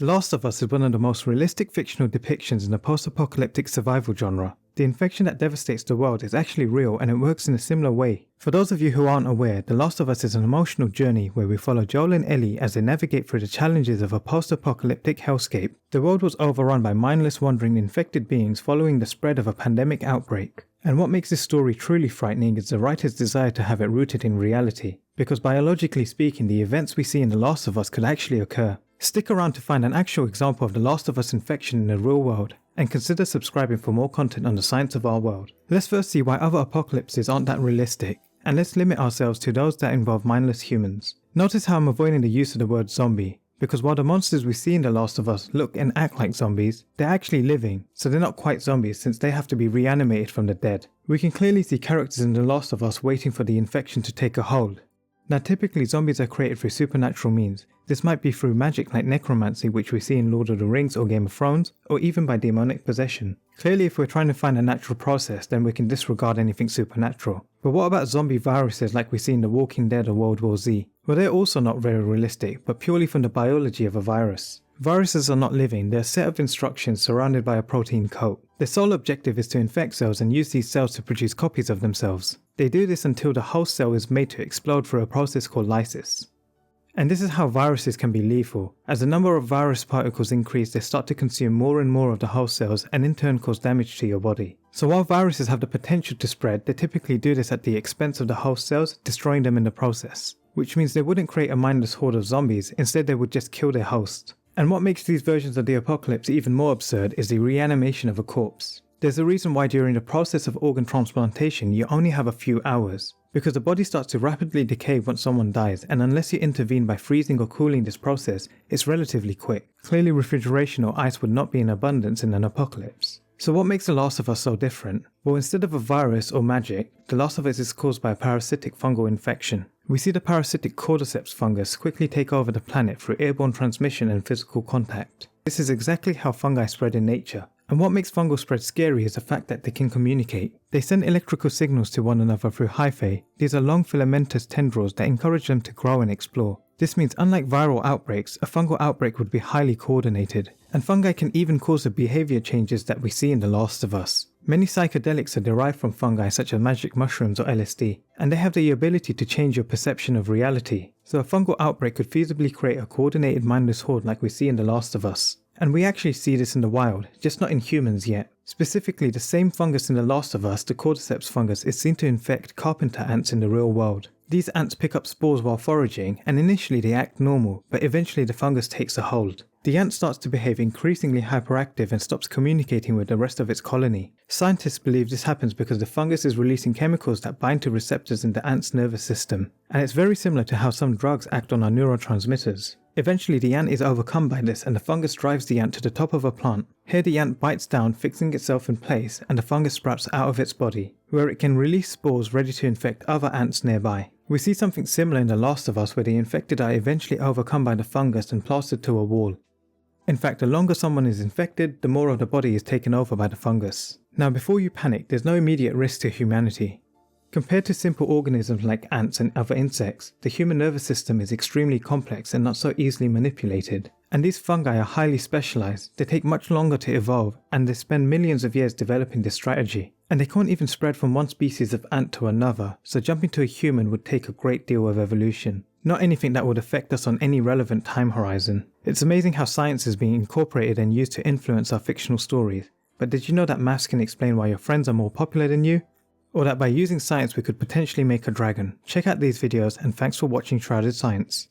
The Last of Us is one of the most realistic fictional depictions in the post-apocalyptic survival genre. The infection that devastates the world is actually real and it works in a similar way. For those of you who aren't aware, The Last of Us is an emotional journey where we follow Joel and Ellie as they navigate through the challenges of a post-apocalyptic hellscape. The world was overrun by mindless wandering infected beings following the spread of a pandemic outbreak. And what makes this story truly frightening is the writer's desire to have it rooted in reality, because biologically speaking, the events we see in The Last of Us could actually occur. Stick around to find an actual example of The Last of Us infection in the real world, and consider subscribing for more content on the science of our world. Let's first see why other apocalypses aren't that realistic, and let's limit ourselves to those that involve mindless humans. Notice how I'm avoiding the use of the word zombie, because while the monsters we see in The Last of Us look and act like zombies, they're actually living, so they're not quite zombies since they have to be reanimated from the dead. We can clearly see characters in The Last of Us waiting for the infection to take a hold. Now typically zombies are created through supernatural means. This might be through magic like necromancy, which we see in Lord of the Rings or Game of Thrones, or even by demonic possession. Clearly if we're trying to find a natural process, then we can disregard anything supernatural. But what about zombie viruses like we see in The Walking Dead or World War Z? Well, they're also not very realistic, but purely from the biology of a virus. Viruses are not living, they're a set of instructions surrounded by a protein coat. Their sole objective is to infect cells and use these cells to produce copies of themselves. They do this until the whole cell is made to explode through a process called lysis. And this is how viruses can be lethal. As the number of virus particles increase, they start to consume more and more of the host cells and in turn cause damage to your body. So while viruses have the potential to spread, they typically do this at the expense of the host cells, destroying them in the process. Which means they wouldn't create a mindless horde of zombies, instead they would just kill their host. And what makes these versions of the apocalypse even more absurd is the reanimation of a corpse. There's a reason why during the process of organ transplantation you only have a few hours, because the body starts to rapidly decay once someone dies, and unless you intervene by freezing or cooling this process, it's relatively quick. Clearly refrigeration or ice would not be in abundance in an apocalypse. So what makes The Last of Us so different? Well, instead of a virus or magic, The Last of Us is caused by a parasitic fungal infection. We see the parasitic cordyceps fungus quickly take over the planet through airborne transmission and physical contact. This is exactly how fungi spread in nature. And what makes fungal spread scary is the fact that they can communicate. They send electrical signals to one another through hyphae. These are long filamentous tendrils that encourage them to grow and explore. This means unlike viral outbreaks, a fungal outbreak would be highly coordinated. And fungi can even cause the behavior changes that we see in The Last of Us. Many psychedelics are derived from fungi such as magic mushrooms or LSD, and they have the ability to change your perception of reality. So a fungal outbreak could feasibly create a coordinated mindless horde like we see in The Last of Us. And we actually see this in the wild, just not in humans yet. Specifically, the same fungus in The Last of Us, the cordyceps fungus, is seen to infect carpenter ants in the real world. These ants pick up spores while foraging, and initially they act normal, but eventually the fungus takes a hold. The ant starts to behave increasingly hyperactive and stops communicating with the rest of its colony. Scientists believe this happens because the fungus is releasing chemicals that bind to receptors in the ant's nervous system, and it's very similar to how some drugs act on our neurotransmitters. Eventually the ant is overcome by this and the fungus drives the ant to the top of a plant. Here the ant bites down, fixing itself in place, and the fungus sprouts out of its body, where it can release spores ready to infect other ants nearby. We see something similar in The Last of Us where the infected are eventually overcome by the fungus and plastered to a wall. In fact, the longer someone is infected, the more of the body is taken over by the fungus. Now before you panic, there's no immediate risk to humanity. Compared to simple organisms like ants and other insects, the human nervous system is extremely complex and not so easily manipulated. And these fungi are highly specialized, they take much longer to evolve, and they spend millions of years developing this strategy. And they can't even spread from one species of ant to another, so jumping to a human would take a great deal of evolution. Not anything that would affect us on any relevant time horizon. It's amazing how science is being incorporated and used to influence our fictional stories. But did you know that maths can explain why your friends are more popular than you? Or that by using science we could potentially make a dragon? Check out these videos and thanks for watching Shrouded Science.